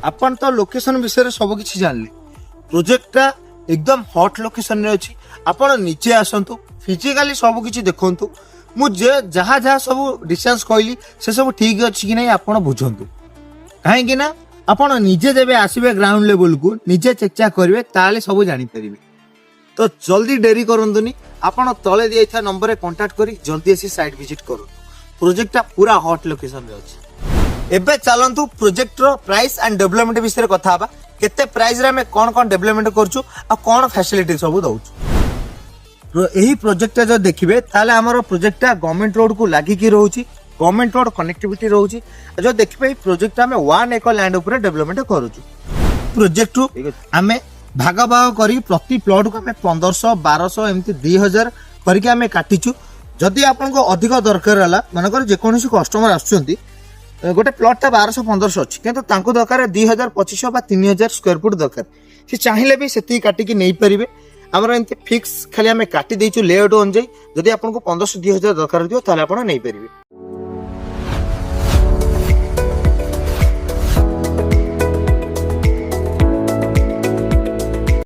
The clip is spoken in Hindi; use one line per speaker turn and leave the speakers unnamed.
आपण तो लोकेशन विषय सब किसी जानले प्रोजेक्टा एकदम हॉट लोकेशन रे अछि आपण नीचे आसंतु फिजिकली सब किसी देखंतु मुझे जहाँ जहाँ सब डिस्टेंस कहली से सब ठीक अछि कि नहीं आपण बुझंतु कहीं ना आपण निजे जेबे आसीबे ग्राउंड लेवल को निजे चेक चेक करिवे ताले सब जानि परिबे तो जल्दी डेरी करंतुनी आपण तले दिया नंबर रे कांटेक्ट करी जल्दी आसी साइट विजिट करू प्रोजेक्टटा पूरा हॉट लोकेशन रे अछि एबे चलंतु प्रोजेक्ट रो प्राइस एंड डेवलपमेंट विषय कथा बा केते प्राइस रे हमें कोन कोन डेवलपमेंट करछु आ कोन फैसिलिटी सब दउछु एही प्रोजेक्ट जो देखिबे ताले हमर प्रोजेक्टटा गवर्नमेंट रोड को लागि की रहउची गवर्नमेंट रोड कनेक्टिविटी रहउची जो देखिबे प्रोजेक्ट हमें 1 एकड़ लैंड ऊपर डेवलपमेंट करूछु प्रोजेक्ट हमें भाग भाग करी प्रति प्लॉट को हमें 1500 1200 एमती 2000 करके हमें काटिछु जदि आपनको अधिक दरकार हला मानकर जे कोनोसी कस्टमर आछुंती गोटे प्लॉटटा 1200 1500 अछि किंतु तांको दरकार 2000 2500 बा 3000 स्क्वायर फुट दरकार से चाहिले भी सेती काटी की नहीं परिबे हमर एंती फिक्स खाली हमें काटी देछु लेआउट अनुसार जदि आपनको 1500 2000 दरकार दियो ताले आपण नहीं परिबे।